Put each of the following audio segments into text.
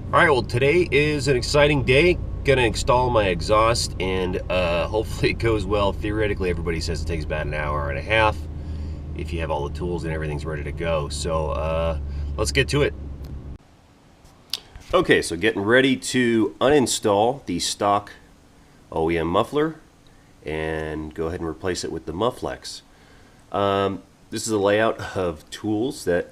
Alright, well today is an exciting day. Gonna install my exhaust and hopefully it goes well. Theoretically, everybody says it takes about an hour and a half if you have all the tools and everything's ready to go. So let's get to it. Okay, so getting ready to uninstall the stock OEM muffler and go ahead and replace it with the Mufflex. This is a layout of tools that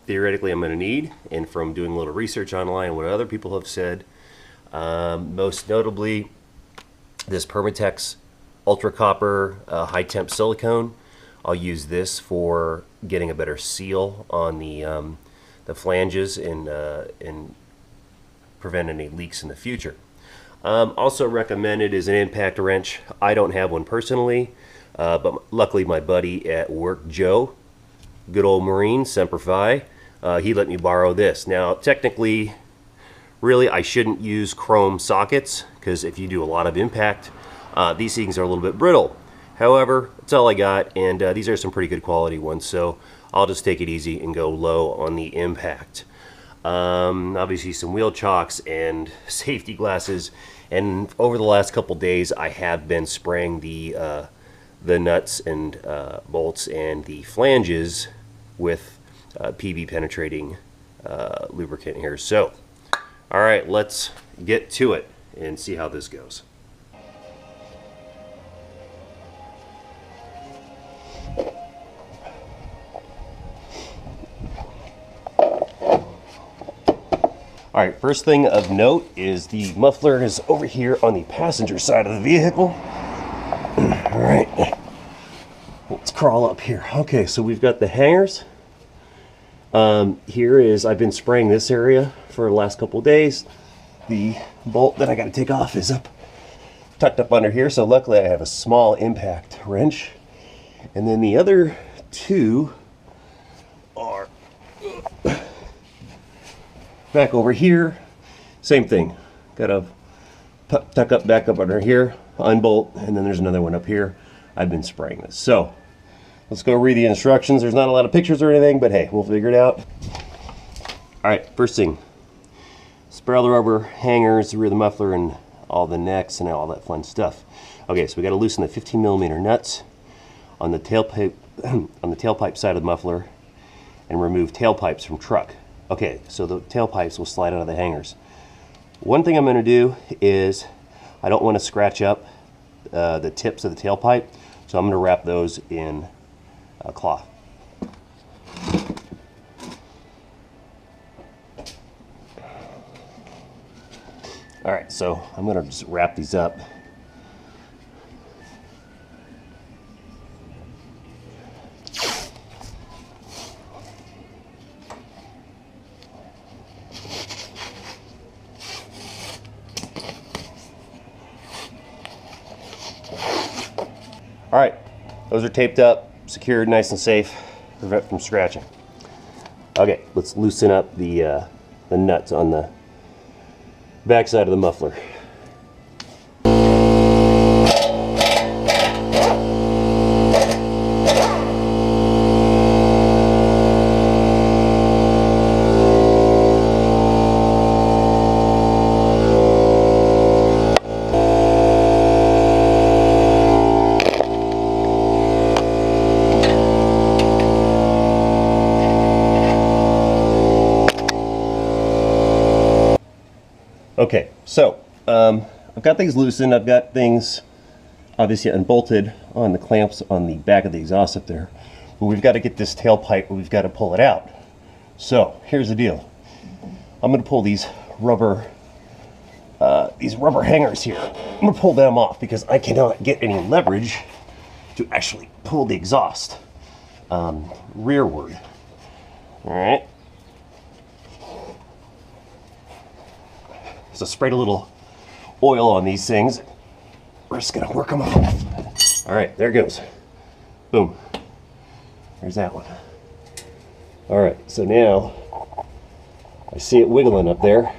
theoretically I'm going to need, and from doing a little research online what other people have said, most notably this Permatex Ultra Copper high temp silicone. I'll use this for getting a better seal on the flanges and prevent any leaks in the future. Also recommended is an impact wrench. I don't have one personally, but luckily my buddy at work, Joe, good old Marine, Semper Fi, he let me borrow this. Now technically, really I shouldn't use chrome sockets, because if you do a lot of impact, these things are a little bit brittle. However, that's all I got, and these are some pretty good quality ones, so I'll just take it easy and go low on the impact. Obviously some wheel chocks and safety glasses, and over the last couple days I have been spraying the nuts and bolts and the flanges with PB penetrating lubricant here. So alright, let's get to it and see how this goes. Alright, first thing of note is the muffler is over here on the passenger side of the vehicle. Alright, let's crawl up here. Okay, so we've got the hangers. Here is, I've been spraying this area for the last couple of days. The bolt that I got to take off is tucked up under here, so luckily I have a small impact wrench. And then the other two are back over here. Same thing, gotta tuck up back up under here, unbolt, and then there's another one up here. I've been spraying this. So let's go read the instructions. There's not a lot of pictures or anything, but hey, we'll figure it out. Alright, first thing, sprawl the rubber hangers, the rear of the muffler, and all the necks and all that fun stuff. Okay, so we got to loosen the 15mm nuts on the tailpipe on the tailpipe side of the muffler and remove tailpipes from truck. Okay, so the tailpipes will slide out of the hangers. One thing I'm going to do is I don't want to scratch up the tips of the tailpipe, so I'm going to wrap those in cloth. Alright, so I'm going to just wrap these up. Alright, those are taped up, secured, nice and safe, prevent from scratching. Okay, let's loosen up the nuts on the back side of the muffler. Okay, so I've got things loosened. I've got things obviously unbolted on the clamps on the back of the exhaust up there. But we've got to get this tailpipe, we've got to pull it out. So here's the deal. I'm going to pull these rubber hangers here. I'm going to pull them off because I cannot get any leverage to actually pull the exhaust rearward. All right. So sprayed a little oil on these things. We're just gonna work them off. All right, there it goes. Boom. There's that one. All right, so now I see it wiggling up there,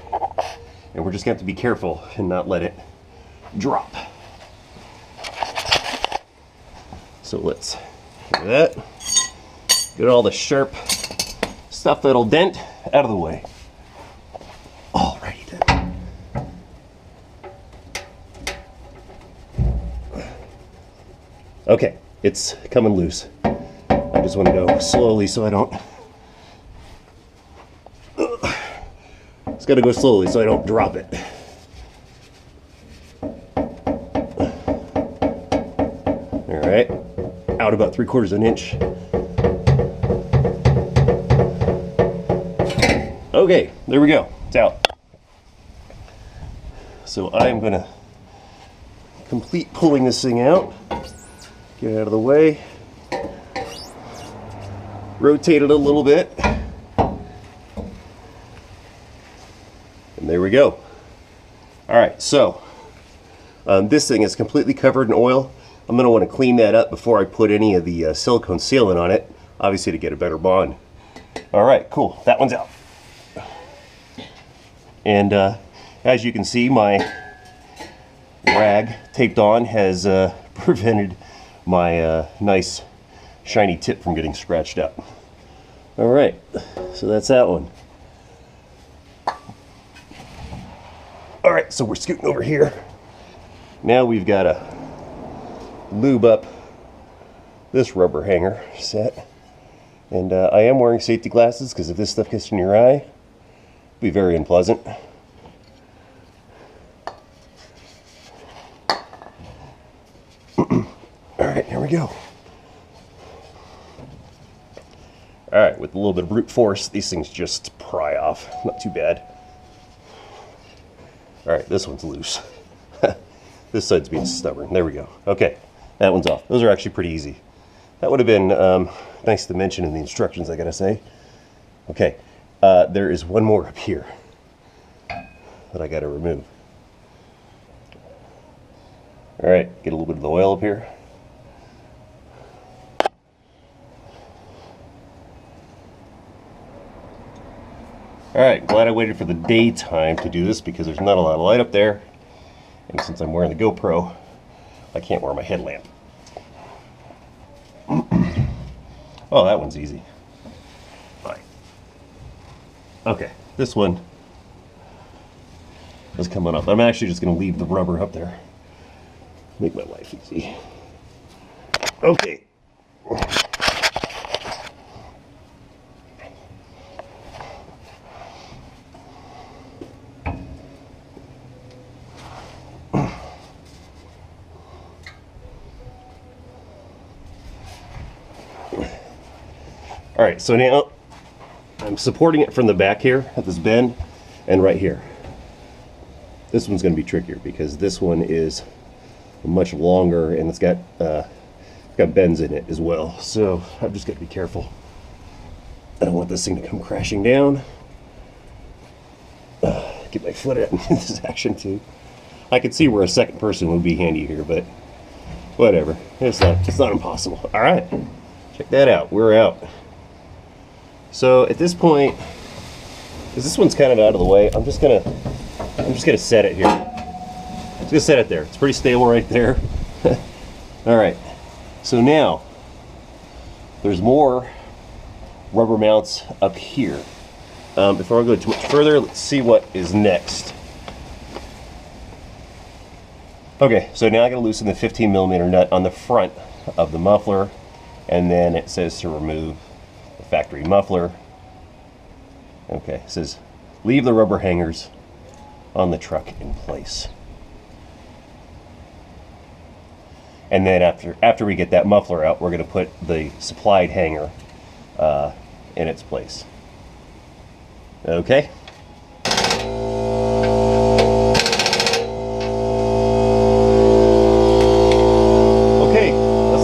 and we're just gonna have to be careful and not let it drop. So let's do that. Get all the sharp stuff that'll dent out of the way. Alrighty Okay, it's coming loose. I just want to go slowly so I don't... It's got to go slowly so I don't drop it. All right, out about 3/4 of an inch. Okay, there we go. It's out. So I'm going to complete pulling this thing out. Get out of the way. Rotate it a little bit. And there we go. All right, so this thing is completely covered in oil. I'm going to want to clean that up before I put any of the silicone sealant on it, obviously to get a better bond. All right, cool. That one's out. And as you can see, my rag taped on has prevented my nice shiny tip from getting scratched up. All right, so that's that one. All right, so we're scooting over here. Now we've got to lube up this rubber hanger set. And I am wearing safety glasses because if this stuff gets in your eye, it'll be very unpleasant. All right, here we go. All right, with a little bit of brute force, these things just pry off. Not too bad. All right, this one's loose. This side's being stubborn. There we go. Okay, that one's off. Those are actually pretty easy. That would have been nice to mention in the instructions, I gotta say. Okay, there is one more up here that I gotta remove. All right, get a little bit of the oil up here. All right, glad I waited for the daytime to do this because there's not a lot of light up there. And since I'm wearing the GoPro, I can't wear my headlamp. Oh, that one's easy. All right. Okay, this one is coming up. I'm actually just going to leave the rubber up there. Make my life easy. Okay. All right, so now I'm supporting it from the back here at this bend and right here. This one's going to be trickier because this one is much longer and it's got bends in it as well. So I've just got to be careful. I don't want this thing to come crashing down. Get my foot in this action too. I could see where a second person would be handy here, but whatever. It's not impossible. All right, check that out. We're out. So at this point, because this one's kind of out of the way, I'm just gonna set it here. I'm just gonna set it there. It's pretty stable right there. All right. So now there's more rubber mounts up here. Before I go too much further, let's see what is next. Okay, so now I gotta loosen the 15mm nut on the front of the muffler, and then it says to remove the factory muffler. Okay, it says leave the rubber hangers on the truck in place. And then after we get that muffler out, we're gonna put the supplied hanger in its place. Okay.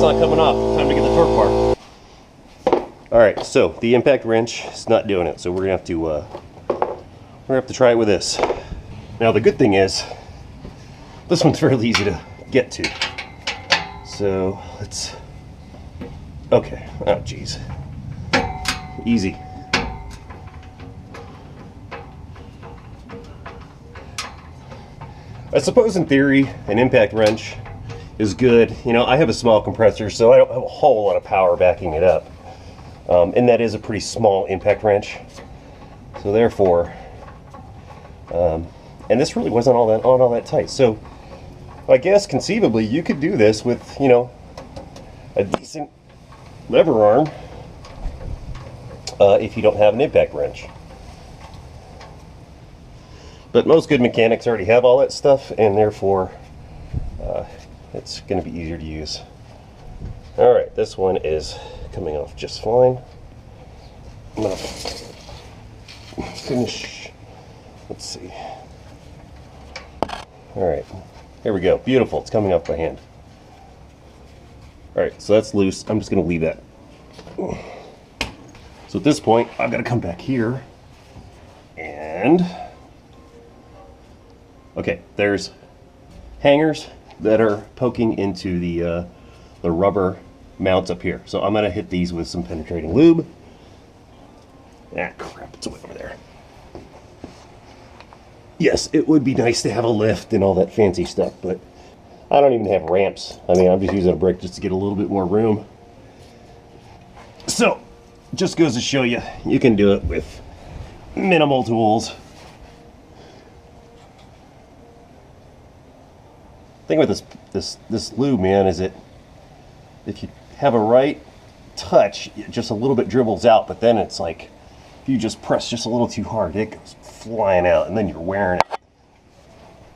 Coming off. Time to get the torque bar. All right, so the impact wrench is not doing it, so we're gonna have to try it with this. Now the good thing is, this one's fairly easy to get to. So let's. Okay. Oh, geez. Easy. I suppose in theory, an impact wrench is good. You know, I have a small compressor, so I don't have a whole lot of power backing it up. And that is a pretty small impact wrench. So therefore, and this really wasn't all that tight. So I guess conceivably you could do this with, you know, a decent lever arm if you don't have an impact wrench. But most good mechanics already have all that stuff, and therefore it's going to be easier to use. Alright, this one is coming off just fine. I'm going to finish. Let's see. Alright, here we go. Beautiful. It's coming off by hand. Alright, so that's loose. I'm just going to leave that. So at this point, I've got to come back here and... Okay, there's hangers that are poking into the rubber mounts up here. So I'm going to hit these with some penetrating lube. Ah, crap, it's way over there. Yes, it would be nice to have a lift and all that fancy stuff, but I don't even have ramps. I mean, I'm just using a brick just to get a little bit more room. So, just goes to show you, you can do it with minimal tools. The thing with this lube, man, is it, if you have a right touch, it just a little bit dribbles out, but then it's like, if you just press just a little too hard, it goes flying out, and then you're wearing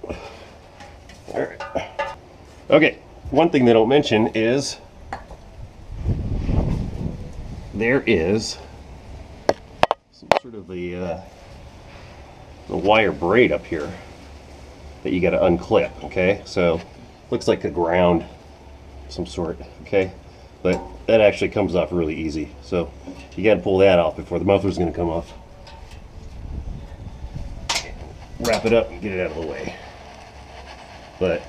it. Alright. Okay, one thing they don't mention is there is some sort of the wire braid up here that you got to unclip. Okay, so looks like a ground some sort. Okay, but that actually comes off really easy, so you got to pull that off before the muffler's going to come off. Wrap it up and get it out of the way. But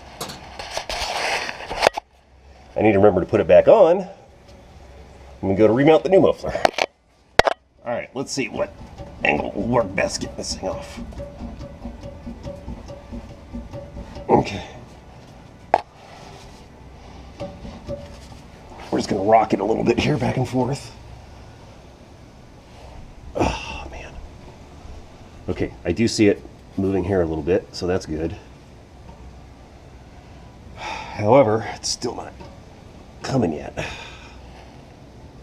I need to remember to put it back on when we go to remount the new muffler. Alright, let's see what angle will work best getting this thing off. Okay. We're just going to rock it a little bit here, back and forth. Oh, man. Okay, I do see it moving here a little bit, so that's good. However, it's still not coming yet.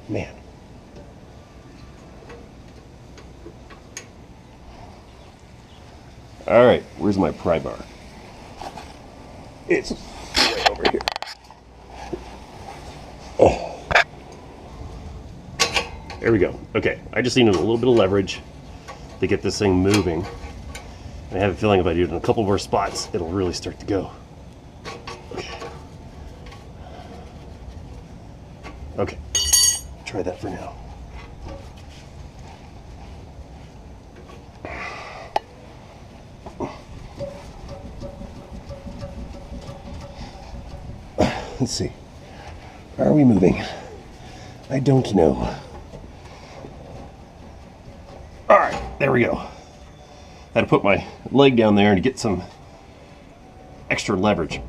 Man. Alright, where's my pry bar? It's right over here. Oh. There we go. Okay, I just needed a little bit of leverage to get this thing moving. I have a feeling if I do it in a couple more spots, it'll really start to go. Okay, try that for now. Let's see. Are we moving? I don't know. Alright, there we go. I had to put my leg down there to get some extra leverage,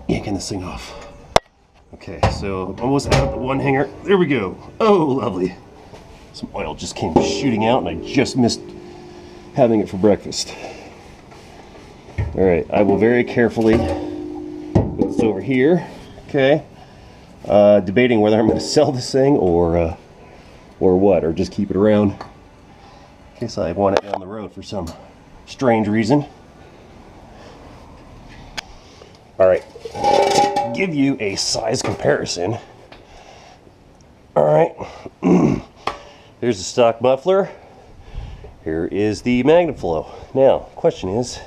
yanking this thing off. Okay, so almost out of the one hanger. There we go. Oh, lovely. Some oil just came shooting out, and I just missed having it for breakfast. Alright, I will very carefully put this over here. Okay. Debating whether I'm going to sell this thing or what, or just keep it around in case I want it down the road for some strange reason. Alright, to give you a size comparison, alright, here's the stock muffler, here is the Magnaflow. Now, question is,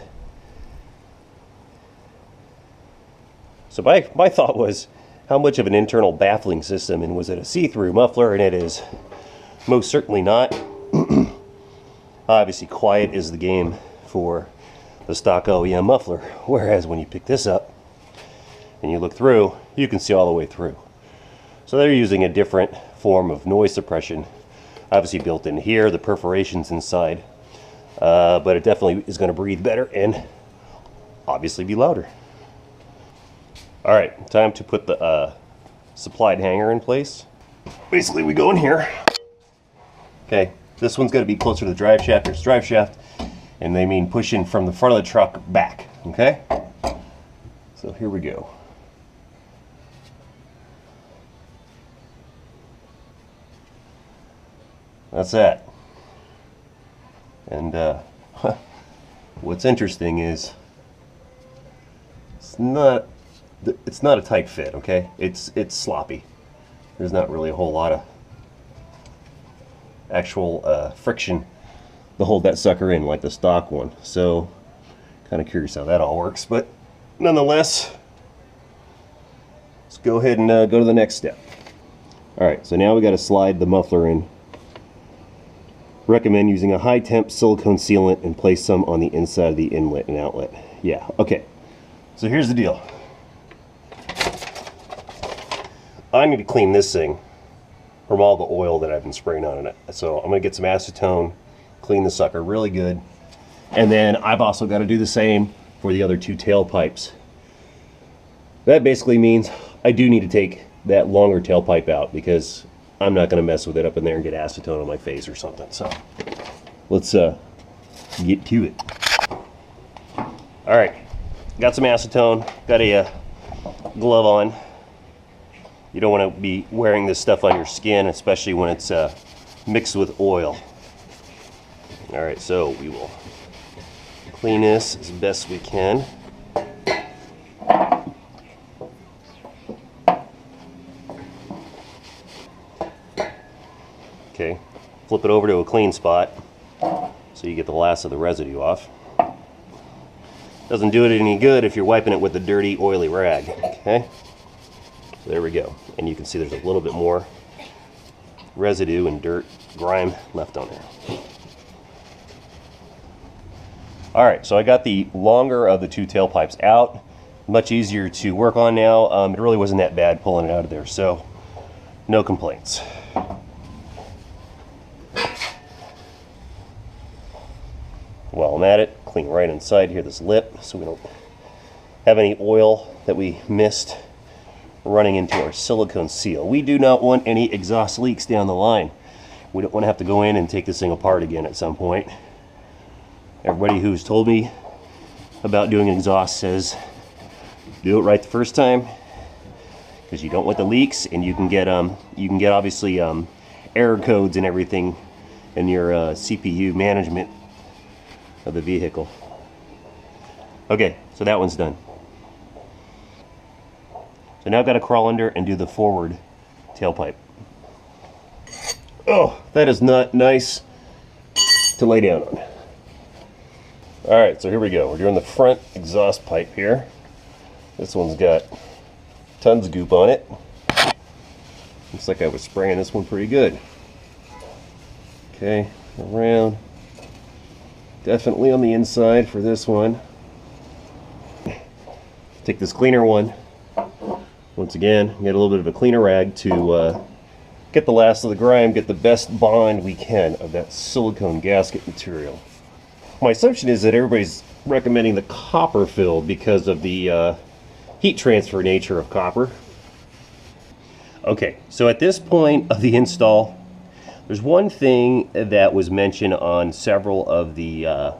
so my thought was, how much of an internal baffling system, and was it a see-through muffler? And it is most certainly not. Obviously, quiet is the game for the stock OEM muffler, whereas when you pick this up and you look through, you can see all the way through. So they're using a different form of noise suppression, obviously built in here, the perforations inside, but it definitely is going to breathe better and obviously be louder. Alright, time to put the supplied hanger in place. Basically, we go in here. Okay, this one's got to be closer to the drive shaft. There's drive shaft, and they mean pushing from the front of the truck back. Okay? So here we go. that's that. And what's interesting is it's not a tight fit, okay? It's sloppy. There's not really a whole lot of actual friction to hold that sucker in like the stock one. So kind of curious how that all works, but nonetheless, let's go ahead and go to the next step. All right, so now we got to slide the muffler in. Recommend using a high temp silicone sealant and place some on the inside of the inlet and outlet. Yeah, okay. So here's the deal. I need to clean this thing from all the oil that I've been spraying on it. So I'm gonna get some acetone, clean the sucker really good. And then I've also got to do the same for the other two tailpipes. That basically means I do need to take that longer tailpipe out because I'm not going to mess with it up in there and get acetone on my face or something. So let's get to it. All right, got some acetone, got a glove on. You don't want to be wearing this stuff on your skin, especially when it's mixed with oil. All right, so we will clean this as best we can. Okay, flip it over to a clean spot so you get the last of the residue off. Doesn't do it any good if you're wiping it with a dirty, oily rag. Okay, so there we go. And you can see there's a little bit more residue and dirt, grime left on there. All right, so I got the longer of the two tailpipes out. Much easier to work on now. It really wasn't that bad pulling it out of there, so no complaints. While I'm at it, clean right inside here, this lip, so we don't have any oil that we missed running into our silicone seal. We do not want any exhaust leaks down the line. We don't want to have to go in and take this thing apart again at some point. Everybody who's told me about doing exhaust says do it right the first time because you don't want the leaks, and you can get obviously error codes and everything in your CPU management of the vehicle. Okay, so that one's done. So now I've got to crawl under and do the forward tailpipe. Oh, that is not nice to lay down on. Alright, so here we go. We're doing the front exhaust pipe here. This one's got tons of goop on it. Looks like I was spraying this one pretty good. Okay, around. Definitely on the inside for this one. Take this cleaner one. Once again, get a little bit of a cleaner rag to get the last of the grime, get the best bond we can of that silicone gasket material. My assumption is that everybody's recommending the copper fill because of the heat transfer nature of copper. Okay, so at this point of the install, there's one thing that was mentioned on several of the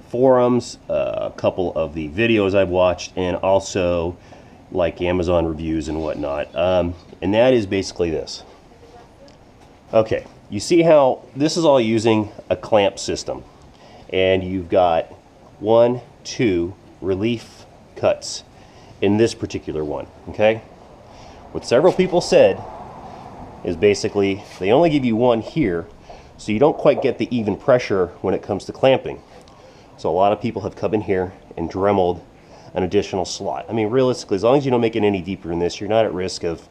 forums, a couple of the videos I've watched, and also like Amazon reviews and whatnot, and that is basically this. Okay, you see how this is all using a clamp system, and you've got 1, 2 relief cuts in this particular one. Okay, what several people said is basically they only give you one here, so you don't quite get the even pressure when it comes to clamping. So a lot of people have come in here and dremeled an additional slot. I mean, realistically, as long as you don't make it any deeper than this, you're not at risk of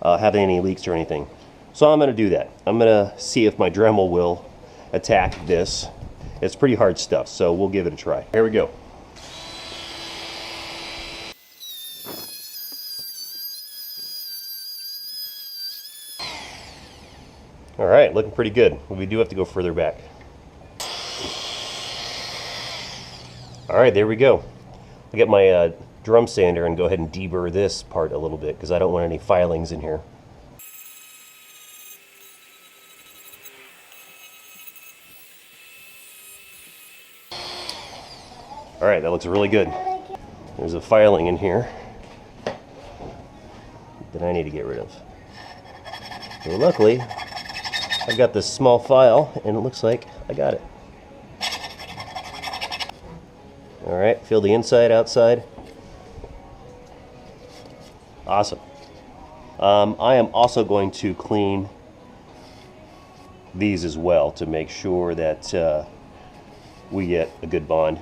having any leaks or anything. So I'm going to do that. I'm going to see if my Dremel will attack this. It's pretty hard stuff, so we'll give it a try. Here we go. All right, looking pretty good. We do have to go further back. All right, there we go. I'll get my drum sander and go ahead and deburr this part a little bit because I don't want any filings in here. All right, that looks really good. There's a filing in here that I need to get rid of. So luckily, I've got this small file, and it looks like I got it. Alright, feel the inside, outside. Awesome. I am also going to clean these as well to make sure that we get a good bond.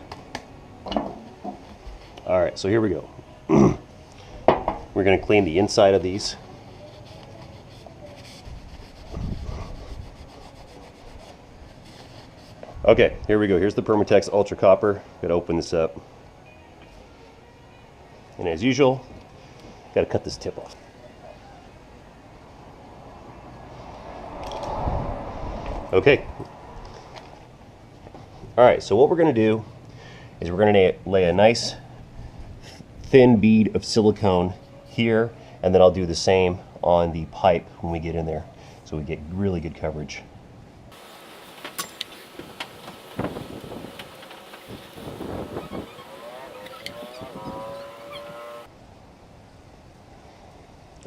Alright, so here we go. We're going to clean the inside of these. Okay, here we go. Here's the Permatex Ultra Copper. Gotta open this up. And as usual, gotta cut this tip off. Okay. Alright, so what we're gonna do is we're gonna lay a nice thin bead of silicone here, and then I'll do the same on the pipe when we get in there, so we get really good coverage.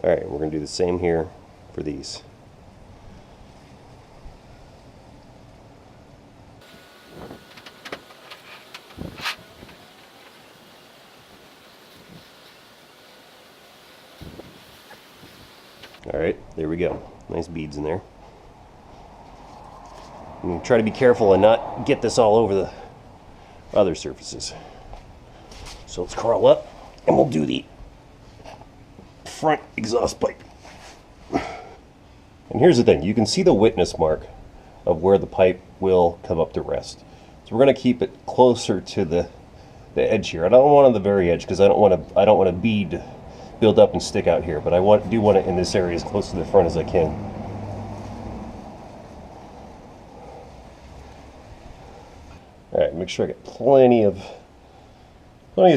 Alright, we're going to do the same here for these. Alright, there we go. Nice beads in there. I'm going to try to be careful and not get this all over the other surfaces. So let's crawl up and we'll do the front exhaust pipe. And here's the thing, you can see the witness mark of where the pipe will come up to rest. So we're going to keep it closer to the edge here. I don't want it on the very edge because I don't want a bead to build up and stick out here, but I do want it in this area as close to the front as I can. All right, make sure I get plenty of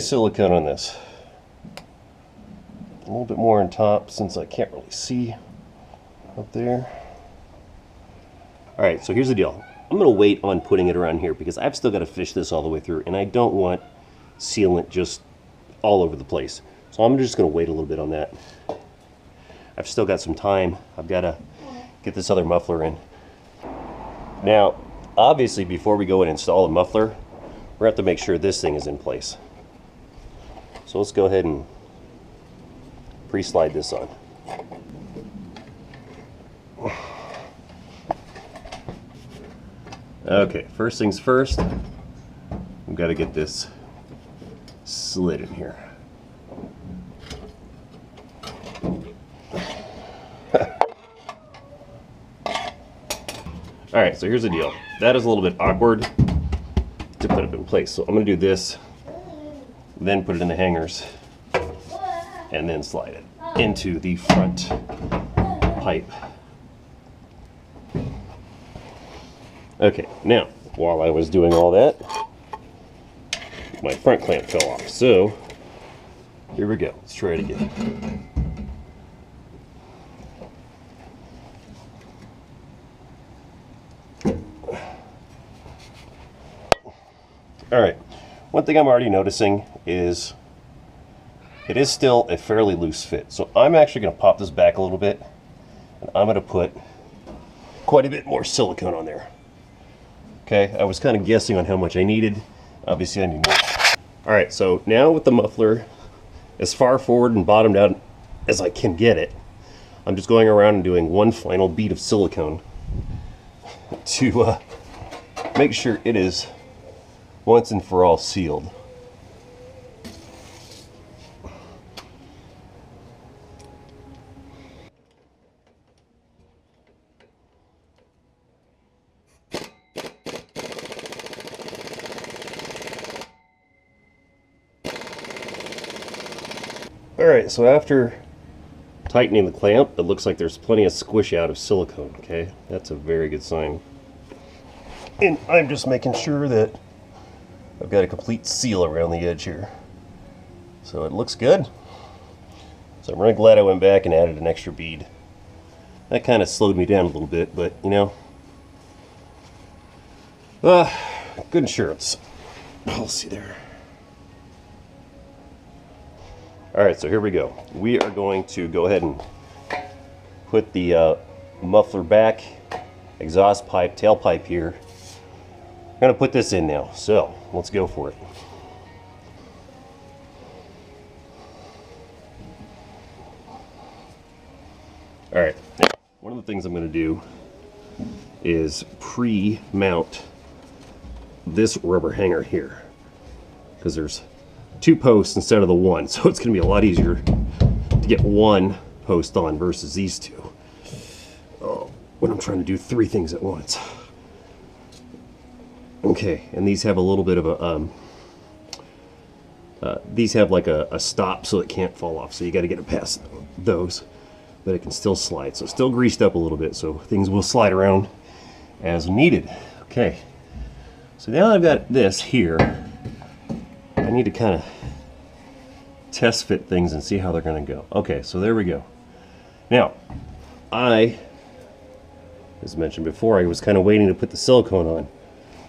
silicone on this. A little bit more on top since I can't really see up there. Alright, so here's the deal. I'm going to wait on putting it around here because I've still got to fish this all the way through, and I don't want sealant just all over the place. So I'm just going to wait a little bit on that. I've still got some time. I've got to get this other muffler in. Now, obviously, before we go and install a muffler, we're going to have to make sure this thing is in place. So let's go ahead and pre-slide this on. Okay, first things first, we've got to get this slid in here. Alright, so here's the deal. That is a little bit awkward to put it in place. So I'm going to do this, then put it in the hangers, and then slide it into the front pipe. Okay, now, while I was doing all that, my front clamp fell off. So, here we go. Let's try it again. Alright, one thing I'm already noticing is it is still a fairly loose fit. So I'm actually going to pop this back a little bit, and I'm going to put quite a bit more silicone on there. Okay, I was kind of guessing on how much I needed. Obviously I need more. Alright, so now with the muffler as far forward and bottomed out as I can get it, I'm just going around and doing one final bead of silicone to make sure it is once and for all sealed. Alright, so after tightening the clamp, it looks like there's plenty of squish out of silicone, okay? That's a very good sign. And I'm just making sure that I've got a complete seal around the edge here. So it looks good. So I'm really glad I went back and added an extra bead. That kind of slowed me down a little bit, but you know, good insurance. I'll see there. Alright, so here we go. We are going to go ahead and put the muffler back exhaust pipe, tailpipe here. I'm going to put this in now, so let's go for it. Alright, now one of the things I'm going to do is pre-mount this rubber hanger here, because there's 2 posts instead of the 1, so it's going to be a lot easier to get 1 post on versus these 2 when I'm trying to do 3 things at once. Okay, and these have a little bit of a these have like a stop so it can't fall off, so you got to get it past those, but it can still slide, so it's still greased up a little bit, so things will slide around as needed. Okay, so now I've got this here, I need to kind of test fit things and see how they're going to go. Okay, so there we go. Now, as mentioned before, I was kind of waiting to put the silicone on.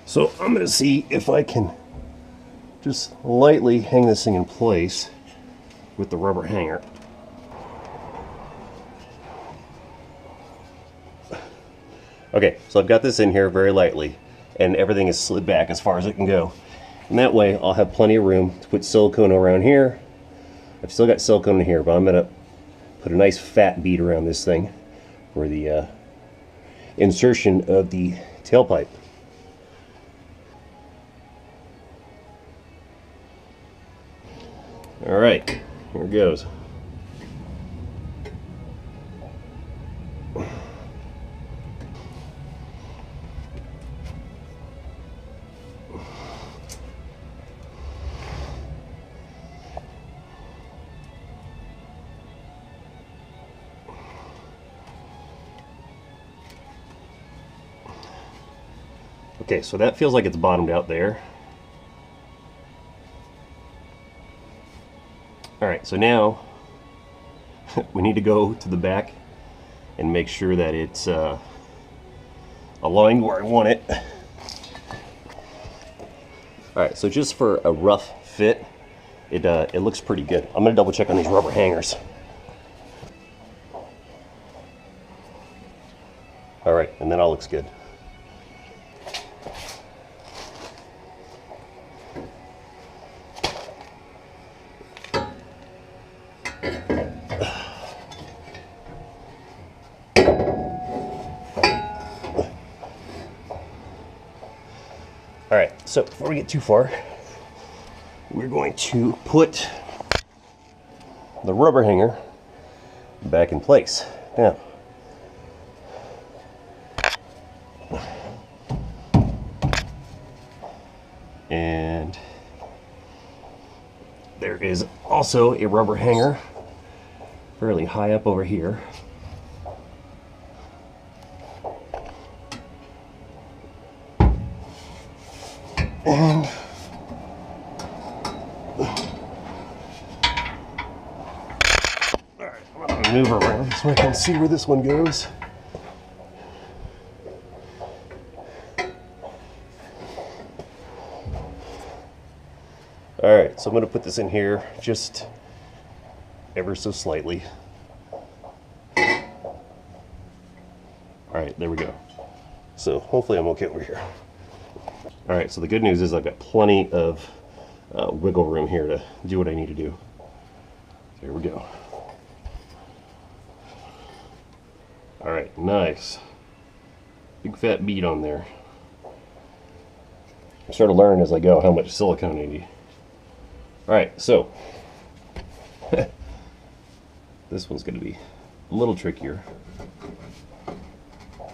So I'm going to see if I can just lightly hang this thing in place with the rubber hanger. Okay, so I've got this in here very lightly, and everything is slid back as far as it can go. And that way I'll have plenty of room to put silicone around here. I've still got silicone in here, but I'm going to put a nice fat bead around this thing for the insertion of the tailpipe. Alright, here it goes. Okay, so that feels like it's bottomed out there. Alright, so now we need to go to the back and make sure that it's aligned where I want it. Alright, so just for a rough fit, it looks pretty good. I'm going to double check on these rubber hangers. Alright, and that all looks good. Alright, so before we get too far, we're going to put the rubber hanger back in place. Now, and there is also a rubber hanger fairly high up over here. And alright, I'm going to move around so I can see where this one goes. Alright, so I'm going to put this in here just ever so slightly. Alright, there we go. So hopefully I'm okay over here. Alright, so the good news is I've got plenty of wiggle room here to do what I need to do. There we go. Alright, nice. Big fat bead on there. I'm starting to learn as I go how much silicone I need. Alright, so this one's going to be a little trickier.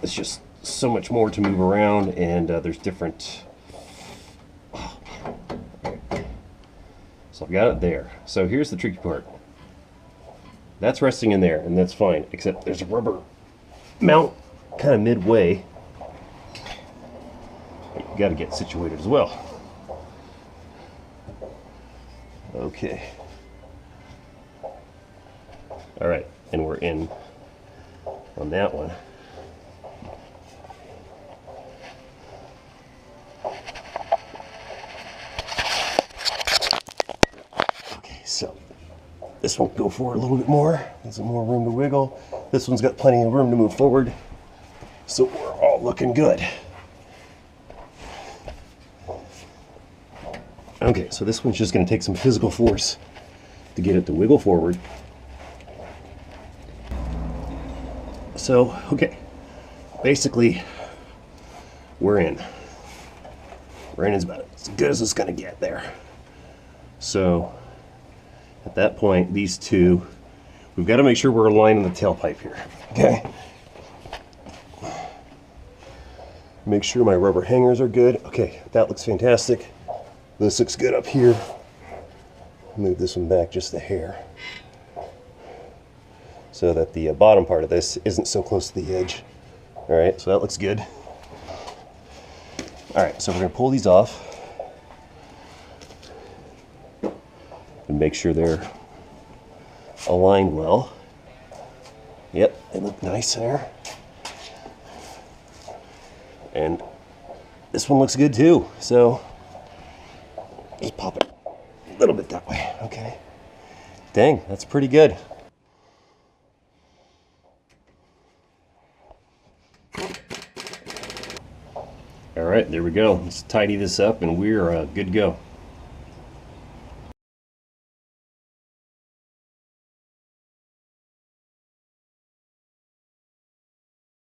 It's just so much more to move around, and there's different... So I've got it there. So here's the tricky part. That's resting in there, and that's fine, except there's a rubber mount kind of midway. You got to get situated as well. Okay. Alright, and we're in on that one. Okay, so this one will go forward a little bit more. There's some more room to wiggle. This one's got plenty of room to move forward. So we're all all looking good. Okay, so this one's just going to take some physical force to get it to wiggle forward. So, okay, basically, we're in. We're in as about as good as it's going to get there. So, at that point, these two, we've got to make sure we're aligning the tailpipe here. Okay. Make sure my rubber hangers are good. Okay, that looks fantastic. This looks good up here. Move this one back just a hair so that the bottom part of this isn't so close to the edge. All right, so that looks good. All right, so we're gonna pull these off and make sure they're aligned well. Yep, they look nice there. And this one looks good too, so just pop it a little bit that way, okay. Dang, that's pretty good. All right, there we go. Let's tidy this up and we're good to go.